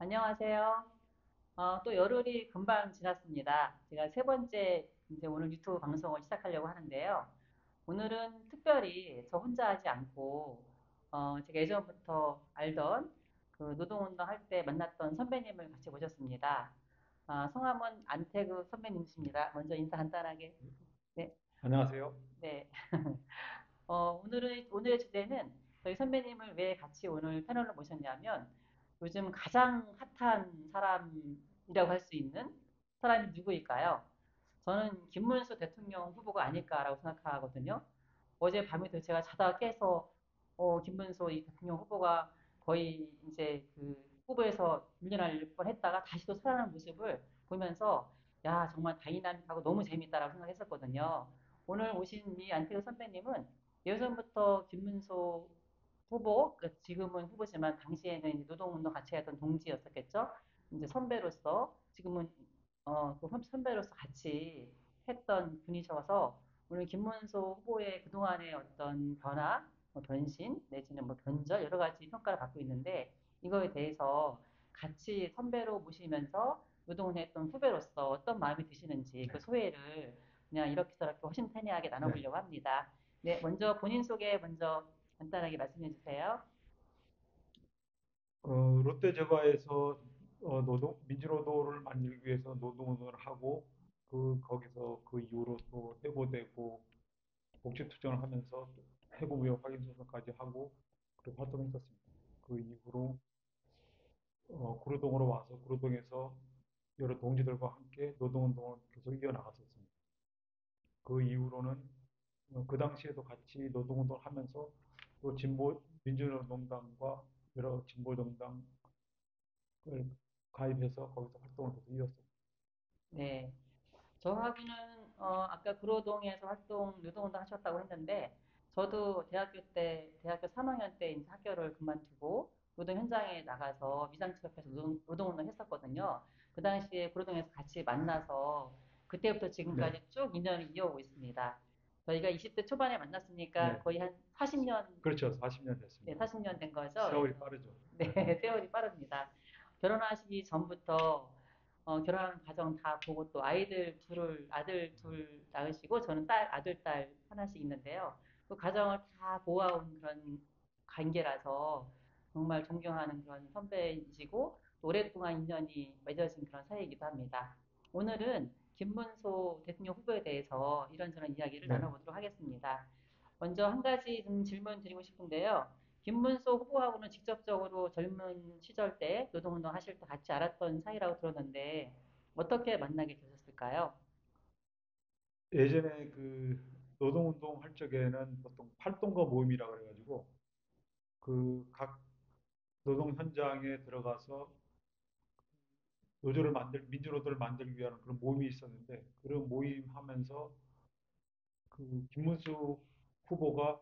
안녕하세요. 또 열흘이 금방 지났습니다. 제가 세 번째 이제 오늘 유튜브 방송을 시작하려고 하는데요. 오늘은 특별히 저 혼자 하지 않고 제가 예전부터 알던 그 노동운동 할 때 만났던 선배님을 같이 모셨습니다. 성함은 안태그 선배님이십니다. 먼저 인사 간단하게. 네, 안녕하세요. 네. 오늘의 주제는 저희 선배님을 왜 같이 오늘 패널로 모셨냐면 요즘 가장 핫한 사람이라고 할 수 있는 사람이 누구일까요? 저는 김문수 대통령 후보가 아닐까라고 생각하거든요. 어젯밤에도 제가 자다가 깨서 김문수 이 대통령 후보가 거의 이제 그 후보에서 밀려날 뻔했다가 다시 또 살아나는 모습을 보면서 야 정말 다이나믹하고 너무 재밌다라고 생각했었거든요. 오늘 오신 이 안태우 선배님은 예전부터 김문수 후보, 그 지금은 후보지만 당시에는 이제 노동운동 같이 했던 동지였었겠죠. 이제 선배로서 지금은 그 선배로서 같이 했던 분이셔서 오늘 김문수 후보의 그동안의 어떤 변화, 뭐 변신 내지는 뭐 변절 여러 가지 평가를 받고 있는데 이거에 대해서 같이 선배로 모시면서 노동을 했던 후배로서 어떤 마음이 드시는지 그 네. 소회를 그냥 이렇게 저렇게 허심탄회하게 네. 나눠보려고 합니다. 네, 먼저 본인 소개 먼저 간단하게 말씀해 주세요. 롯데제과에서 민주노동을 만들기 위해서 노동운동을 하고, 거기서 그 이후로 또 해고되고, 복지투쟁을 하면서 해고무역 확인소송까지 하고, 그렇게 활동했었습니다. 그 이후로, 구로동으로 와서 구로동에서 여러 동지들과 함께 노동운동을 계속 이어나갔었습니다. 그 이후로는, 그 당시에도 같이 노동운동을 하면서 또 민주노동당과 여러 진보정당 가입해서 거기서 활동을 계속 이었습니다. 네, 저하고는 아까 구로동에서 노동운동 하셨다고 했는데 저도 대학교 3학년 때 이제 학교를 그만두고 노동 현장에 나가서 미상취업해서 노동운동 했었거든요. 그 당시에 구로동에서 같이 만나서 그때부터 네, 지금까지 쭉 인연을 이어오고 있습니다. 저희가 20대 초반에 만났으니까 네, 거의 한 40년, 그렇죠. 40년 네, 됐습니다. 40년 된 거죠. 세월이 그래서 빠르죠. 네, 세월이 빠릅니다. 결혼하시기 전부터 결혼하는 과정 다 보고 또 아들 둘 낳으시고 저는 아들, 딸 하나씩 있는데요. 그 과정을 다 보아온 그런 관계라서 정말 존경하는 그런 선배이시고 또 오랫동안 인연이 맺어진 그런 사이이기도 합니다. 오늘은 김문수 대통령 후보에 대해서 이런저런 이야기를 네, 나눠보도록 하겠습니다. 먼저 한 가지 좀 질문 드리고 싶은데요. 김문수 후보하고는 직접적으로 젊은 시절 때 노동운동 하실 때 같이 알았던 사이라고 들었는데 어떻게 만나게 되셨을까요? 예전에 그 노동운동 할 적에는 보통 팔동거 모임이라 그래가지고 그 각 노동 현장에 들어가서 민주노조를 만들기 위한 그런 모임이 있었는데 그런 모임 하면서 그 김문수 후보가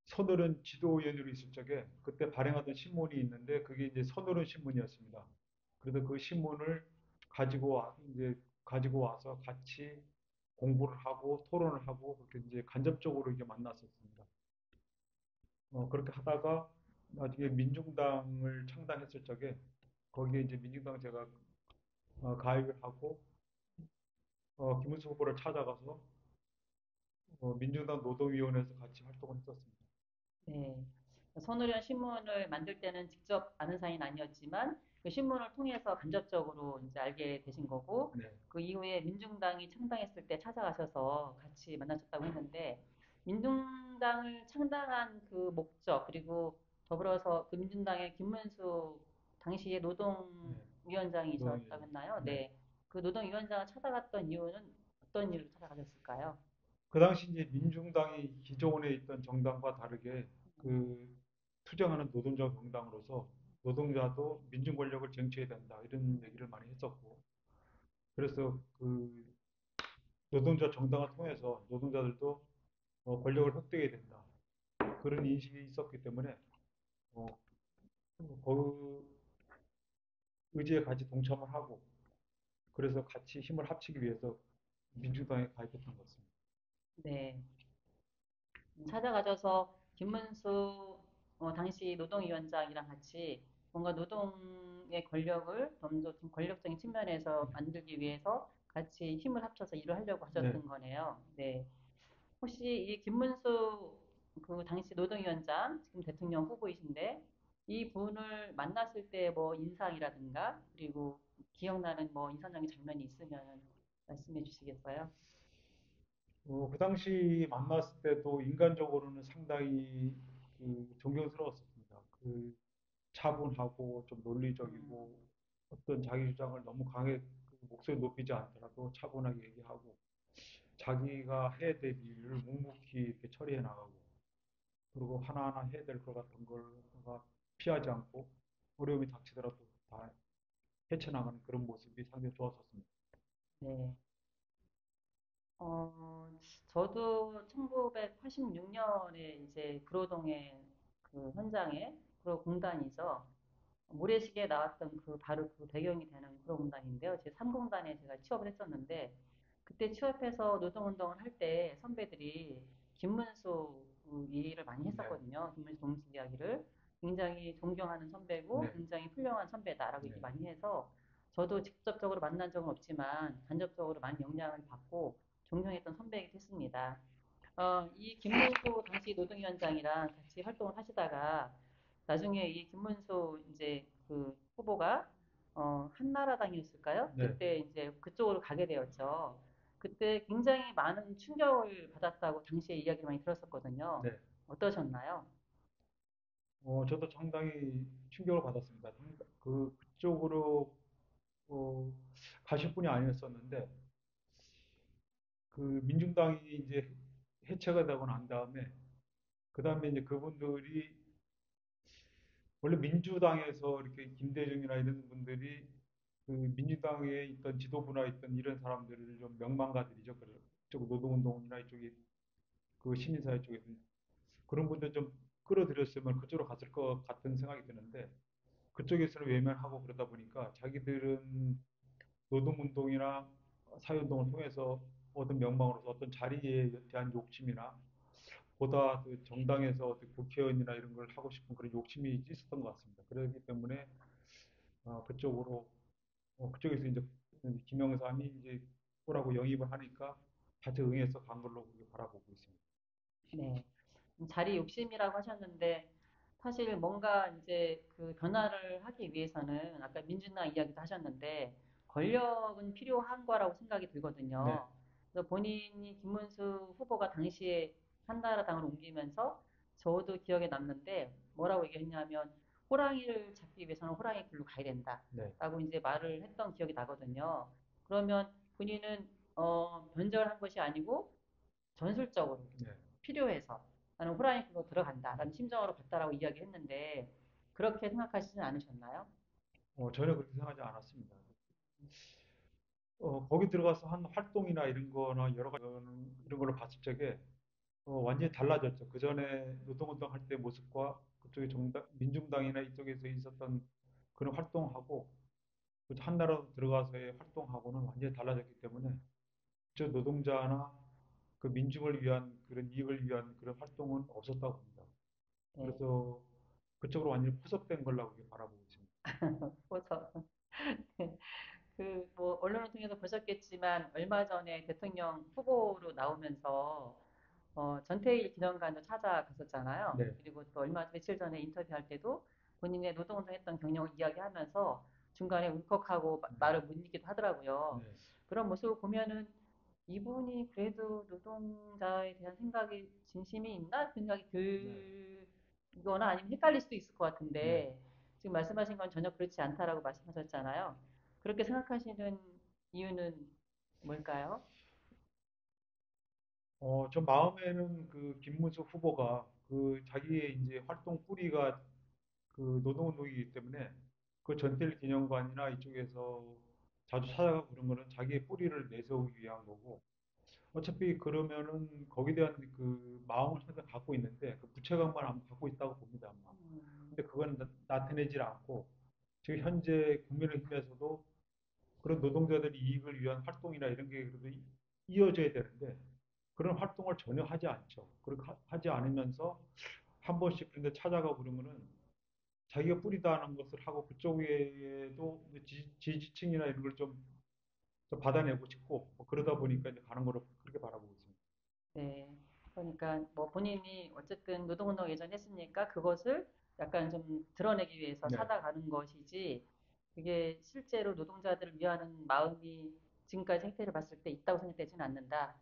서늘은 지도위원으로 있을 적에 그때 발행하던 신문이 있는데 그게 이제 서늘은 신문이었습니다. 그래서 그 신문을 이제 가지고 와서 같이 공부를 하고 토론을 하고 그렇게 이제 간접적으로 이게 만났었습니다. 그렇게 하다가 나중에 민중당을 창당했을 적에 거기에 이제 민중당 제가 가입을 하고 김문수 후보를 찾아가서 민중당 노동위원회에서 같이 활동을 했었습니다. 네. 손의련 신문을 만들 때는 직접 아는 사이는 아니었지만 그 신문을 통해서 간접적으로 이제 알게 되신 거고 네. 그 이후에 민중당이 창당했을 때 찾아가셔서 같이 만나셨다고 했는데 민중당을 창당한 그 목적 그리고 더불어서 그 민중당의 김문수 당시에 네. 노동위원장이셨다고 노동위원회. 했나요? 네. 네. 그 노동위원장을 찾아갔던 이유는 어떤 이유로 찾아가셨을까요? 그 당시 이제 민중당이 기존에 있던 정당과 다르게 그 투쟁하는 노동자 정당으로서 노동자도 민중 권력을 쟁취해야 된다 이런 얘기를 많이 했었고 그래서 그 노동자 정당을 통해서 노동자들도 권력을 획득해야 된다 그런 인식이 있었기 때문에 어, 그 의지에 같이 동참을 하고 그래서 같이 힘을 합치기 위해서 민주당에 가입했던 것 같습니다. 네. 찾아가셔서 김문수 당시 노동위원장이랑 같이 뭔가 노동의 권력을 좀 더 좀 권력적인 측면에서 만들기 위해서 같이 힘을 합쳐서 일을 하려고 네. 하셨던 거네요. 네. 혹시 이 김문수 그 당시 노동위원장, 지금 대통령 후보이신데 이 분을 만났을 때 뭐 인상이라든가 그리고 기억나는 뭐 인상적인 장면이 있으면 말씀해 주시겠어요? 그 당시 만났을 때도 인간적으로는 상당히 존경스러웠습니다. 차분하고 좀 음, 논리적이고 어떤 자기 주장을 너무 목소리 높이지 않더라도 차분하게 얘기하고 자기가 해야 될 일을 묵묵히 이렇게 처리해 나가고 그리고 하나하나 해야 될 것 같은 걸 피하지 않고 어려움이 닥치더라도 다 헤쳐나가는 그런 모습이 상당히 좋았었습니다. 네. 어, 저도 1986년에 이제 구로동의 그 현장에 구로공단이죠. 모래시계에 나왔던 그 바로 그 배경이 되는 구로공단인데요. 제 3공단에 제가 취업을 했었는데 그때 취업해서 노동운동을 할 때 선배들이 김문수 얘기를 많이 네, 했었거든요. 김문수 동지 이야기를. 굉장히 존경하는 선배고 네, 굉장히 훌륭한 선배다라고 네. 얘기 많이 해서 저도 직접적으로 만난 적은 없지만 간접적으로 많이 영향을 받고 존경했던 선배이기도 했습니다. 이 김문수 당시 노동위원장이랑 같이 활동을 하시다가 나중에 이 김문수 이제 그 후보가 한나라당이었을까요? 네, 그때 이제 그쪽으로 가게 되었죠. 그때 굉장히 많은 충격을 받았다고 당시에 이야기를 많이 들었었거든요. 네. 어떠셨나요? 저도 상당히 충격을 받았습니다. 그쪽으로 어, 가실 분이 아니었었는데 민중당이 이제 해체가 되고 난 다음에 그 다음에 이제 그분들이 원래 민주당에서 이렇게 김대중이나 이런 분들이 민주당에 있던 지도부나 있던 이런 사람들을 좀 명망가들이죠. 그쪽 노동운동이나 이쪽에 시민사회 쪽에서 그런 분들 좀 끌어들였으면 그쪽으로 갔을 것 같은 생각이 드는데 그쪽에서는 외면하고 그러다 보니까 자기들은 노동운동이나 사회운동을 통해서 얻은 명망으로서 어떤 자리에 대한 욕심이나 보다 그 정당에서 어떤 국회의원이나 이런 걸 하고 싶은 그런 욕심이 있었던 것 같습니다. 그렇기 때문에 그쪽에서 이제 김영삼이 이제 오라고 영입을 하니까 같이 응해서 간 걸로 그렇게 바라보고 있습니다. 네. 자리 욕심이라고 하셨는데 사실 뭔가 이제 그 변화를 하기 위해서는 아까 민주당 이야기도 하셨는데 권력은 필요한 거라고 생각이 네, 들거든요. 그래서 본인이 김문수 후보가 당시에 한나라당을 옮기면서 저도 기억에 남는데 뭐라고 얘기했냐면 호랑이를 잡기 위해서는 호랑이 굴로 가야 네, 된다라고 이제 말을 했던 기억이 나거든요. 그러면 본인은 변절한 것이 아니고 전술적으로 네. 필요해서 나는 호라이클로 들어간다라는 심정으로 갔다라고 이야기했는데 그렇게 생각하시진 않으셨나요? 전혀 그렇게 생각하지 않았습니다. 거기 들어가서 한 활동이나 이런 거나 여러 가지 이런 걸로 봤을 적에 완전히 달라졌죠. 그 전에 노동운동 할 때 모습과 그쪽에 민중당이나 이쪽에서 있었던 그런 활동하고 그 한나라로 들어가서의 활동하고는 완전히 달라졌기 때문에 저 노동자나 민중을 위한 그런 이익을 위한 그런 활동은 없었다고 봅니다. 네. 그래서 그쪽으로 완전히 포섭된 걸로 그렇게 바라보고 있습니다. 그래서 그 뭐 언론을 통해서 보셨겠지만 얼마 전에 대통령 후보로 나오면서 전태일 기념관도 찾아갔었잖아요. 네, 그리고 또 며칠 전에 인터뷰할 때도 본인의 노동운동 했던 경력을 이야기하면서 중간에 울컥하고 네, 말을 못 잇기도 하더라고요. 네, 그런 모습을 보면은 이분이 그래도 노동자에 대한 생각이 진심이 있나 생각이 네, 들거나 아니면 헷갈릴 수도 있을 것 네. 같은데 지금 말씀하신 건 전혀 그렇지 않다라고 말씀하셨잖아요. 그렇게 생각하시는 이유는 뭘까요? 저 마음에는 김문수 후보가 자기의 이제 활동 뿌리가 노동운동이기 때문에 전태일 기념관이나 이쪽에서 자주 찾아가고 그런 거는 자기의 뿌리를 내세우기 위한 거고 어차피 그러면은 거기에 대한 마음을 항상 갖고 있는데 그 부채감만 아마 갖고 있다고 봅니다 아마. 음, 근데 그건 나타내질 않고 지금 현재 국민의힘에서도 그런 노동자들의 이익을 위한 활동이나 이런 게 그래도 이어져야 되는데 그런 활동을 전혀 하지 않죠. 그렇게 하지 않으면서 한 번씩 그런데 찾아가고 그러면은 자기가 뿌리다는 것을 하고 그쪽에도 지지층이나 이런 걸 좀 받아내고 싶고 뭐 그러다 보니까 이제 가는 거로 그렇게 바라보고 있습니다. 네. 그러니까 뭐 본인이 어쨌든 노동운동 예전에 했으니까 그것을 약간 좀 드러내기 위해서 네, 찾아가는 것이지 그게 실제로 노동자들을 위하는 마음이 지금까지 행태를 봤을 때 있다고 생각되지는 않는다.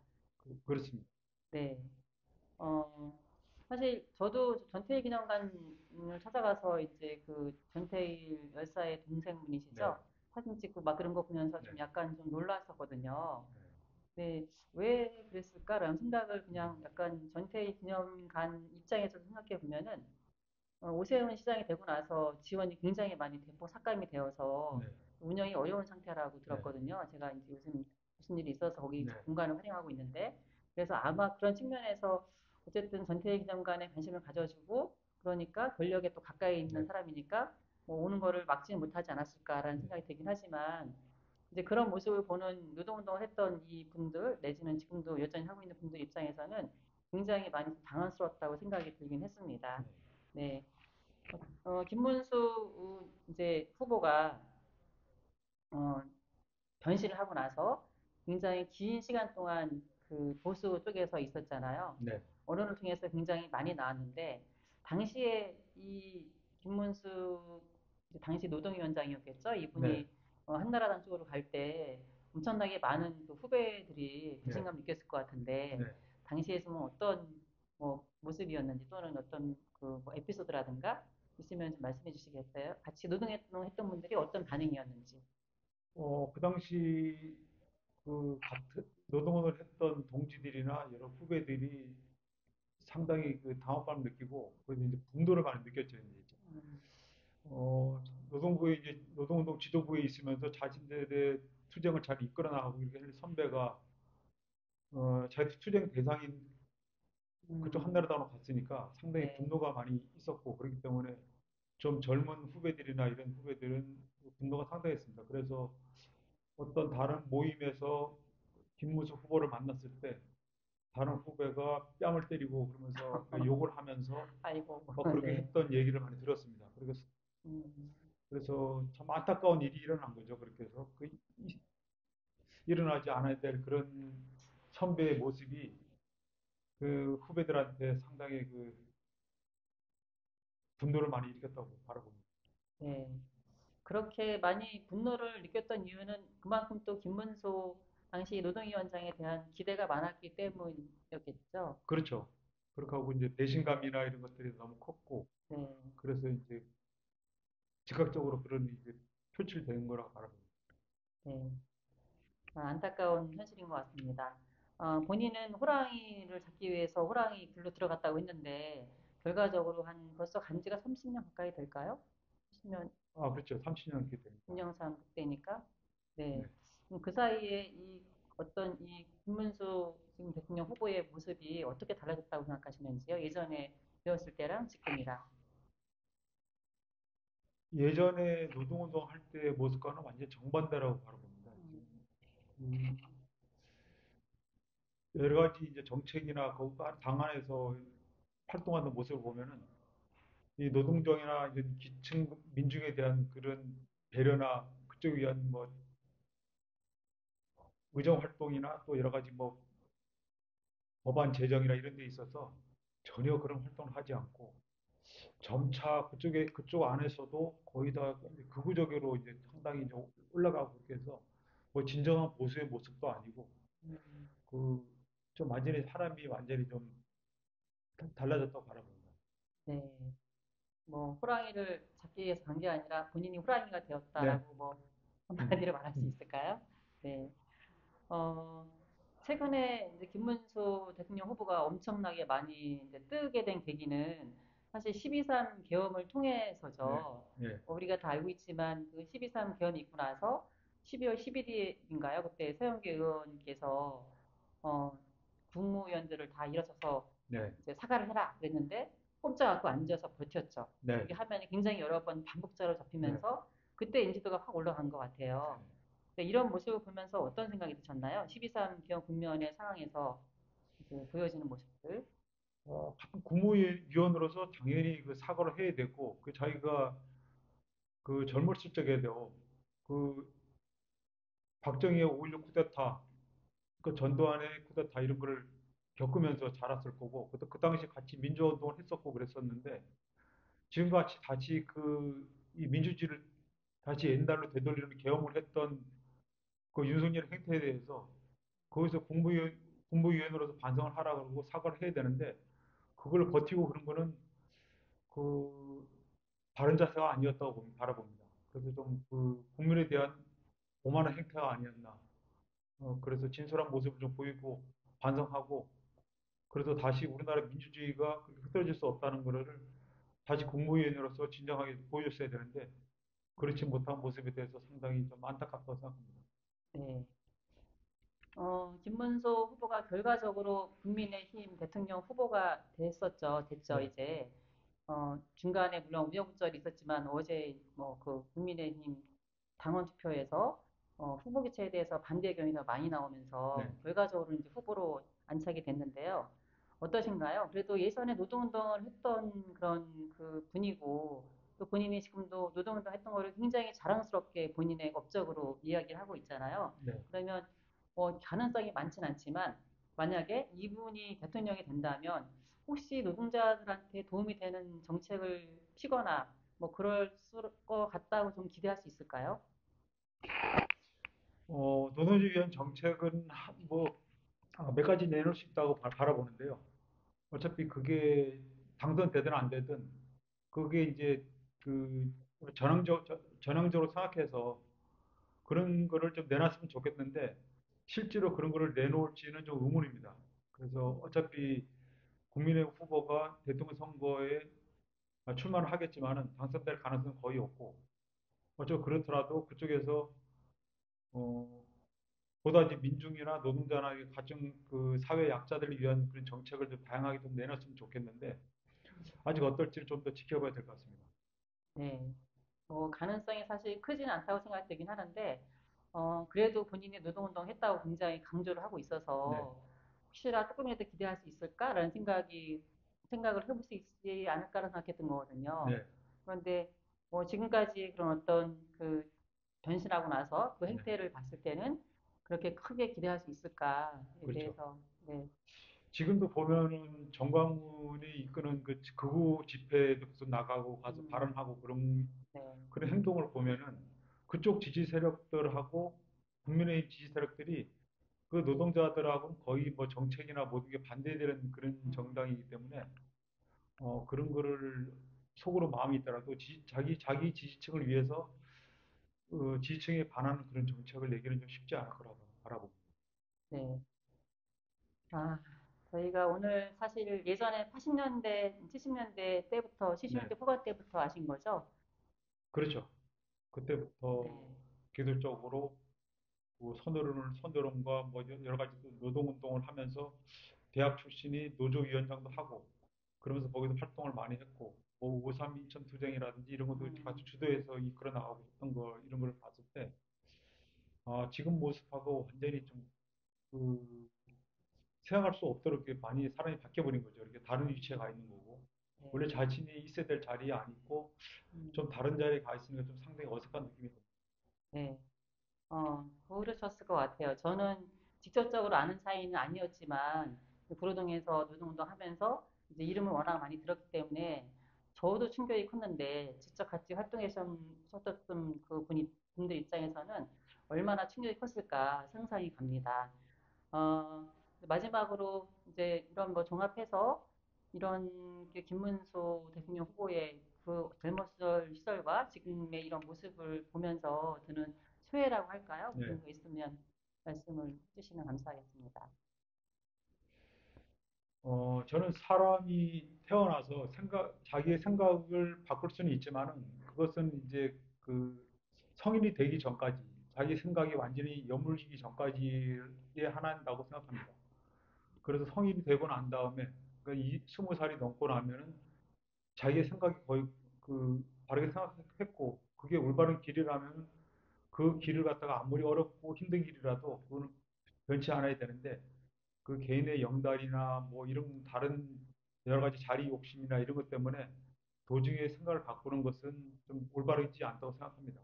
그렇습니다. 네. 어, 사실 저도 전태일 기념관을 찾아가서 이제 그 전태일 열사의 네, 동생분이시죠? 사진 찍고 막 그런 거 보면서 네, 좀 약간 좀 놀랐었거든요. 네, 네, 왜 그랬을까라는 생각을 그냥 약간 전태일 기념관 입장에서 생각해 보면은 오세훈 시장이 되고 나서 지원이 굉장히 많이 대폭 삭감이 되어서 네, 운영이 어려운 상태라고 네, 들었거든요. 제가 이제 요즘 무슨 일이 있어서 거기 네, 공간을 활용하고 있는데 그래서 아마 그런 측면에서 어쨌든 전태일 기념관에 관심을 가져주고 그러니까 권력에 또 가까이 있는 네, 사람이니까 뭐 오는 거를 막지는 못하지 않았을까라는 네, 생각이 들긴 하지만 이제 그런 모습을 보는 노동운동을 했던 이 분들 내지는 지금도 여전히 하고 있는 분들 입장에서는 굉장히 많이 당황스러웠다고 생각이 들긴 했습니다. 네. 네. 김문수 이제 후보가 어, 변신을 하고 나서 굉장히 긴 시간 동안 그 보수 쪽에서 있었잖아요. 네. 언론을 통해서 굉장히 많이 나왔는데 당시에 이 김문수 당시 노동위원장이었겠죠. 네, 이분이 한나라당 쪽으로 갈 때 엄청나게 많은 그 후배들이 네, 배신감 느꼈을 것 같은데 네. 당시에서는 어떤 뭐 모습이었는지 또는 어떤 그뭐 에피소드라든가 있으면 좀 말씀해 주시겠어요? 같이 노동했던 분들이 어떤 반응이었는지. 그 당시 그 같은 노동을 했던 동지들이나 여러 후배들이 상당히 그 당혹감을 느끼고 그래서 이제 분노를 많이 느꼈죠. 이제. 음, 노동부에 이제 노동운동 지도부에 있으면서 자신들의 투쟁을 잘 이끌어 나가고 이렇게 하는 선배가 자기 투쟁 대상인 그쪽 음, 한나라당으로 갔으니까 상당히 네. 분노가 많이 있었고 그렇기 때문에 좀 젊은 후배들이나 이런 후배들은 분노가 상당했습니다. 그래서 어떤 다른 모임에서 김무수 후보를 만났을 때 다른 후배가 뺨을 때리고 그러면서 그 욕을 하면서 아이고, 뭐 그렇게 네. 했던 얘기를 많이 들었습니다. 음, 그래서 참 안타까운 일이 일어난 거죠. 그렇게 해서 일어나지 않아야 될 그런 선배의 모습이 그 후배들한테 상당히 그 분노를 많이 일으켰다고 바라봅니다. 네. 그렇게 많이 분노를 느꼈던 이유는 그만큼 또 김문수 당시 노동위원장에 대한 기대가 많았기 때문이었겠죠. 그렇죠. 그렇게 하고 이제 배신감이나 이런 것들이 너무 컸고 네. 그래서 이제 즉각적으로 그런 이제 표출된 거라고 바라봅니다. 네. 안타까운 현실인 것 같습니다. 본인은 호랑이를 잡기 위해서 호랑이 굴로 들어갔다고 했는데 결과적으로 한 벌써 간 지가 30년 가까이 될까요? 30년 그렇죠. 30년 이렇게 됩니다. 운영상 그때니까. 네. 네. 그럼 그 사이에 이 어떤 이 김문수 지금 대통령 후보의 모습이 어떻게 달라졌다고 생각하시는지요? 예전에 배웠을 때랑 지금이랑. 예전에 노동운동 할 때 모습과는 완전 정반대라고 바라봅니다. 음, 음, 여러 가지 이제 정책이나 당 안에서 활동하는 모습을 보면은 이 노동정이나 이런 기층 민중에 대한 그런 배려나 그쪽에 위한 뭐 의정 활동이나 또 여러 가지 뭐 법안 제정이나 이런 데 있어서 전혀 그런 활동을 하지 않고 점차 그쪽 안에서도 거의 다 극우적으로 이제 상당히 이제 올라가고 그렇게 해서 뭐 진정한 보수의 모습도 아니고 음, 그 좀 완전히 사람이 완전히 좀 달라졌다고 바라봅니다. 네. 뭐 호랑이를 잡기 위해서 간 게 아니라 본인이 호랑이가 네. 되었다라고 뭐 음, 한마디로 말할 수 음. 있을까요? 네. 어, 최근에 이제 김문수 대통령 후보가 엄청나게 많이 이제 뜨게 된 계기는 사실 12.3 계엄을 네. 통해서죠. 네. 우리가 다 알고 있지만 그 12.3 계엄이 있고 나서 12월 11일인가요? 그때 서영교 의원께서 어, 국무위원들을 다 일어서서 네. 이제 사과를 해라 그랬는데 꼼짝 않고 앉아서 버텼죠. 네. 그렇게 화면이 굉장히 여러 번 반복적으로 네. 잡히면서 그때 인지도가 확 올라간 것 같아요. 네, 이런 모습을 보면서 어떤 생각이 드셨나요? 12.3 기업 국면의 상황에서 이제 보여지는 모습들. 같은 국무위원으로서 당연히 그 사과를 해야 되고, 그 자기가 그 젊었을 적에도 그 박정희의 5.16 쿠데타, 그 전두환의 쿠데타 이런 거를 겪으면서 자랐을 거고, 그 당시 같이 민주화운동을 했었고 그랬었는데, 지금같이 다시 이 민주주의를 다시 옛날로 되돌리는 계엄을 했던 그 윤석열 행태에 대해서 거기서 국무위원으로서 반성을 하라 그러고 사과를 해야 되는데, 그걸 버티고 그런 거는 그 바른 자세가 아니었다고 바라봅니다. 그래서 좀 그 국민에 대한 오만한 행태가 아니었나. 그래서 진솔한 모습을 좀 보이고 반성하고, 그래서 다시 우리나라 민주주의가 그렇게 흐트러질 수 없다는 것을 다시 국무위원으로서 진정하게 보여줬어야 되는데, 그렇지 못한 모습에 대해서 상당히 좀 안타깝다고 생각합니다. 네. 김문수 후보가 결과적으로 국민의힘 대통령 후보가 됐죠, 네, 이제. 중간에 물론 우여곡절이 있었지만 어제 뭐 그 국민의힘 당원 투표에서 후보 교체에 대해서 반대 의견이 더 많이 나오면서 네. 결과적으로 이제 후보로 안착이 됐는데요. 어떠신가요? 그래도 예전에 노동운동을 했던 그런 그 분이고 또 본인이 지금도 노동운동 했던 거를 굉장히 자랑스럽게 본인의 업적으로 이야기를 하고 있잖아요. 네. 그러면 가능성이 많진 않지만 만약에 이분이 대통령이 된다면 혹시 노동자들한테 도움이 되는 정책을 피거나 뭐 그럴 것 같다고 좀 기대할 수 있을까요? 노동주의 위한 정책은 몇 가지 내놓을 수 있다고 바라보는데요. 어차피 그게 당선되든 안 되든 그게 이제 그 전향적으로 생각해서 그런 거를 좀 내놨으면 좋겠는데, 실제로 그런 거를 내놓을지는 좀 의문입니다. 그래서 어차피 국민의 후보가 대통령 선거에 출마를 하겠지만은 당선될 가능성은 거의 없고, 어쩌 그렇더라도 그쪽에서 어, 보다 이제 민중이나 노동자나 가정 그 사회 약자들을 위한 그런 정책을 좀 다양하게 좀 내놨으면 좋겠는데, 아직 어떨지를 좀 더 지켜봐야 될 것 같습니다. 네. 뭐 가능성이 사실 크지는 않다고 생각되긴 하는데 그래도 본인이 노동운동 했다고 굉장히 강조를 하고 네, 있어서 혹시나 조금이라도 기대할 수 있을까라는 생각을 해볼 수 있지 않을까라는 생각했던 거거든요. 네, 그런데 뭐 지금까지 그런 어떤 그 변신하고 나서 그 네, 행태를 봤을 때는 그렇게 크게 기대할 수 있을까에 그렇죠. 대해서 네, 지금도 보면은 정광훈이 이끄는 그 극우 집회에도 계속 나가고 가서 음, 발언하고 네, 그런 행동을 보면은 그쪽 지지 세력들하고 국민의힘 지지 세력들이 그 노동자들하고는 거의 뭐 정책이나 모든 게 반대되는 그런 음, 정당이기 때문에 그런 거를 속으로 마음이 있더라도 자기 지지층을 위해서 지지층에 반하는 그런 정책을 내기는 좀 쉽지 않을 거라고 바라봅니다. 네. 아, 저희가 오늘 사실 예전에 80년대, 70년대 때부터, 네, 70년대 후반 때부터 아신 거죠? 그렇죠. 네. 그때부터 계속적으로 그 선거론과 뭐 여러 가지 노동 운동을 하면서 대학 출신이 노조위원장도 하고 그러면서 거기서 활동을 많이 했고, 뭐5.3 인천 투쟁이라든지 이런 것도 같이 음, 주도해서 이끌어 나가고 했던 거 이런 걸 봤을 때, 지금 모습하고 완전히 좀 그 생각할 수 없도록 이렇게 많이 사람이 바뀌어버린 거죠. 이렇게 다른 위치에 가 있는 거고, 네. 원래 자신이 있어야 될 자리에 안 있고 좀 음, 다른 자리에 가 있으니까 좀 상당히 어색한 느낌이 듭니다. 네. 그러셨을 것 같아요. 저는 직접적으로 아는 사이는 아니었지만, 그 구로동에서 노동운동 하면서 이제 이름을 워낙 많이 들었기 때문에 저도 충격이 컸는데, 직접 같이 활동하셨던 분들 입장에서는 얼마나 충격이 컸을까 상상이 갑니다. 어, 마지막으로 이제 이런 뭐 종합해서 이런 그 김문수 대통령 후보의 그 젊었을 시절과 지금의 이런 모습을 보면서 드는 소회라고 할까요? 네. 무슨 거 있으면 말씀을 해주시면 감사하겠습니다. 저는 사람이 태어나서 자기의 생각을 바꿀 수는 있지만은 그것은 이제 그 성인이 되기 전까지 자기 생각이 완전히 여물기 전까지에 하나인다고 생각합니다. 그래서 성인이 되고 난 다음에 그러니까 20살이 넘고 나면은 자기의 생각이 거의 바르게 생각했고 그게 올바른 길이라면 그 길을 갖다가 아무리 어렵고 힘든 길이라도 그거는 변치 않아야 되는데, 그 개인의 영달이나 뭐 이런 다른 여러 가지 자리 욕심이나 이런 것 때문에 도중에 생각을 바꾸는 것은 좀 올바르지 않다고 생각합니다.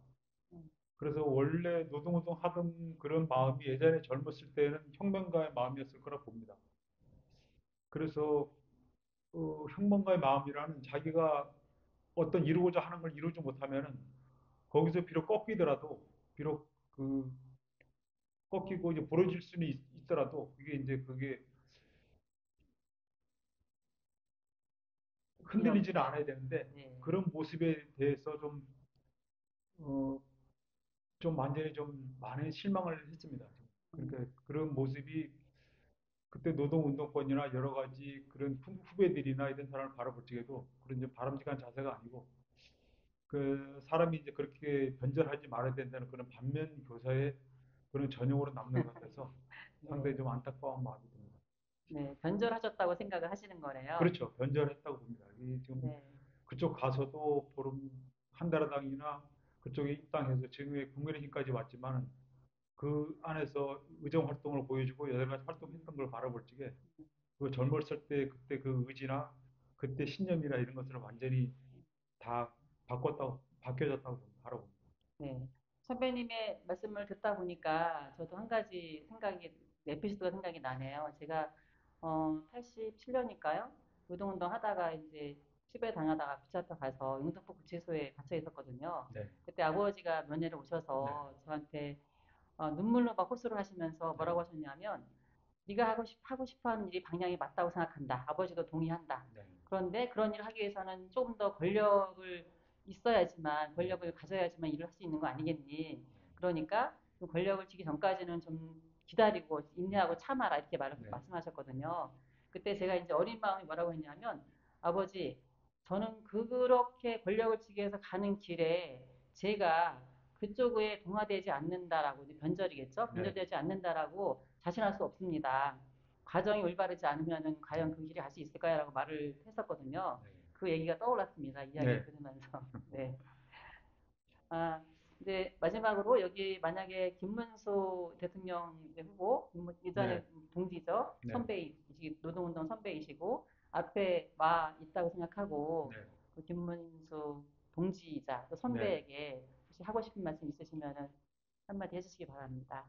음, 그래서 원래 노동운동 하던 그런 마음이 예전에 젊었을 때는 혁명가의 마음이었을 거라 봅니다. 그래서 혁명가의 마음이라는 자기가 어떤 이루고자 하는 걸 이루지 못하면은 거기서 비록 꺾이더라도 비록 그 꺾이고 이제 부러질 수는 있더라도 그게 욕심 흔들리지는 없이. 않아야 되는데 네. 그런 모습에 대해서 어, 좀 완전히 좀 많은 실망을 했습니다. 음, 그러니까 그런 모습이 그때 노동운동권이나 여러 가지 그런 후배들이나 이런 사람을 바라볼 적에도 그런 이제 바람직한 자세가 아니고 그 사람이 이제 그렇게 변절하지 말아야 된다는 그런 반면 교사의 그런 전형으로 남는 것 같아서 네. 상당히 좀 안타까운 마음이 듭니다. 네. 변절하셨다고 생각을 하시는 거네요. 그렇죠. 변절했다고 봅니다. 이 지금 네. 그쪽 가서도 보름 한나라당이나 그쪽에 입당해서 지금의 국민의힘까지 왔지만 그 안에서 의정 활동을 보여주고 여러 가지 활동했던 걸 바라볼 적에 그 젊었을 때 그때 그 의지나 그때 신념이나 이런 것들을 완전히 다 바뀌어졌다고 바라봅니다. 네. 선배님의 말씀을 듣다 보니까 저도 한 가지 에피소드가 생각이 나네요. 제가 87년일까요? 노동운동 하다가 이제 치배 당하다가 붙잡혀 가서 영등포 구치소에 갇혀 있었거든요. 네, 그때 아버지가 면회를 네, 오셔서 저한테 눈물로 막 호소를 하시면서 네, 뭐라고 하셨냐면 네가 하고 싶어 하는 일이 방향이 맞다고 생각한다. 아버지도 동의한다. 네, 그런데 그런 일을 하기 위해서는 조금 더 권력을 있어야지만, 네, 권력을 가져야지만 일을 할 수 있는 거 아니겠니? 그러니까 그 권력을 쥐기 전까지는 좀 기다리고 인내하고 참아라 이렇게 네, 말씀하셨거든요. 그때 제가 이제 어린 마음이 뭐라고 했냐면 아버지, 저는 그렇게 권력을 쥐기 위해서 가는 길에 제가 그쪽에 동화되지 않는다라고 변절이겠죠? 네, 변절되지 않는다라고 자신할 수 없습니다. 과정이 올바르지 않으면은 과연 그 길에 갈 수 있을까요? 라고 말을 했었거든요. 그 얘기가 떠올랐습니다. 이야기를 네, 들으면서. 네. 아, 이제 마지막으로 여기 만약에 김문수 대통령 후보, 네, 예전에 동지죠. 네, 선배이시, 노동운동 선배이시고, 앞에 와 있다고 생각하고, 네, 그 김문수 동지이자 또 네. 선배에게 혹시 하고 싶은 말씀 있으시면은 한마디 해주시기 바랍니다.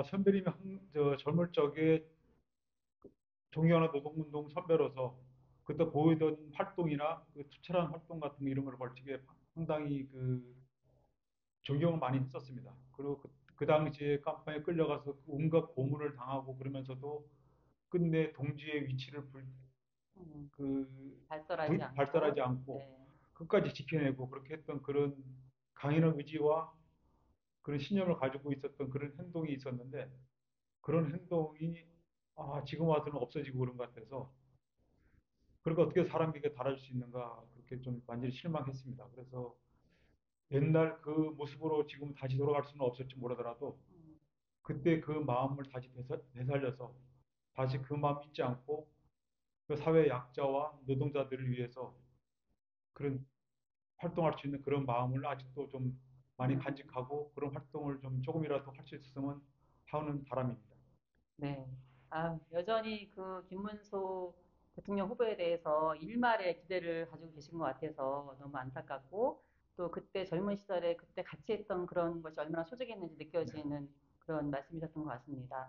선배님이 젊을 적에 종이하나 노동운동 선배로서 그때 보이던 활동이나 그 투철한 활동 같은 이런 걸 벌칙에 상당히 존경을 많이 했었습니다. 그리고 그 당시에 깜빵에 끌려가서 그 온갖 고문을 당하고 그러면서도 끝내 동지의 위치를 음, 그, 발설하지 발달하지 않고, 않고 네. 끝까지 지켜내고 그렇게 했던 그런 강인한 의지와 그런 신념을 가지고 있었던 그런 행동이 있었는데 그런 행동이 지금 와서는 없어지고 그런 것 같아서 그렇게 어떻게 사람에게 달아줄 수 있는가 그렇게 좀 완전히 실망했습니다. 그래서 옛날 그 모습으로 지금 다시 돌아갈 수는 없을지 모르더라도 음, 그때 그 마음을 다시 되살려서 다시 그 마음 잊지 않고 그 사회 약자와 노동자들을 위해서 그런 활동할 수 있는 그런 마음을 아직도 좀 많이 음, 간직하고 그런 활동을 좀 조금이라도 할 수 있었으면 하는 바람입니다. 네. 아, 여전히 그 김문수 대통령 후보에 대해서 일말의 기대를 가지고 계신 것 같아서 너무 안타깝고 또 그때 젊은 시절에 그때 같이 했던 그런 것이 얼마나 소중했는지 네, 느껴지는 그런 말씀이셨던 것 같습니다.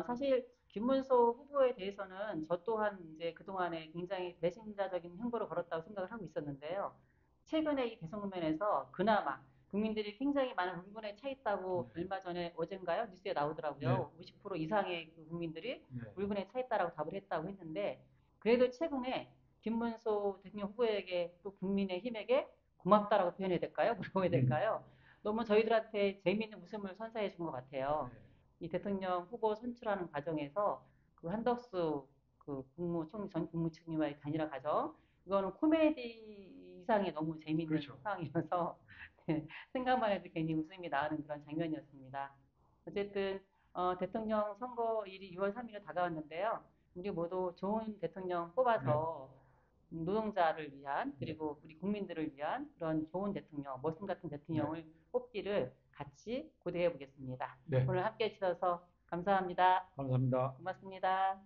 사실 김문수 후보에 대해서는 저 또한 이제 그동안에 굉장히 배신자적인 행보를 벌였다고 생각을 하고 있었는데요. 최근에 이 대선 국면에서 그나마 국민들이 굉장히 많은 울분에 차 네, 있다고 얼마 전에 어젠가요? 뉴스에 네, 나오더라고요. 50% 이상의 그 국민들이 네, 울분에 차 있다라고 답을 했다고 했는데 그래도 최근에 김문수 대통령 후보에게 또 국민의힘에게 고맙다라고 표현해야 될까요? 뭐라고 해야 될까요? 너무 저희들한테 재미있는 웃음을 선사해 준 것 같아요. 네, 이 대통령 후보 선출하는 과정에서 그 한덕수 그 전 국무총리와의 단일화 과정 이거는 코미디 이상의 너무 재미있는 그렇죠. 상황이어서 네, 생각만 해도 괜히 웃음이 나오는 그런 장면이었습니다. 어쨌든 대통령 선거일이 6월 3일에 다가왔는데요. 우리 모두 좋은 대통령 네, 뽑아서 노동자를 위한 네, 그리고 우리 국민들을 위한 그런 좋은 대통령, 머슴 같은 네, 대통령을 뽑기를 같이 고대해 보겠습니다. 네. 오늘 함께 해주셔서 감사합니다. 감사합니다. 고맙습니다.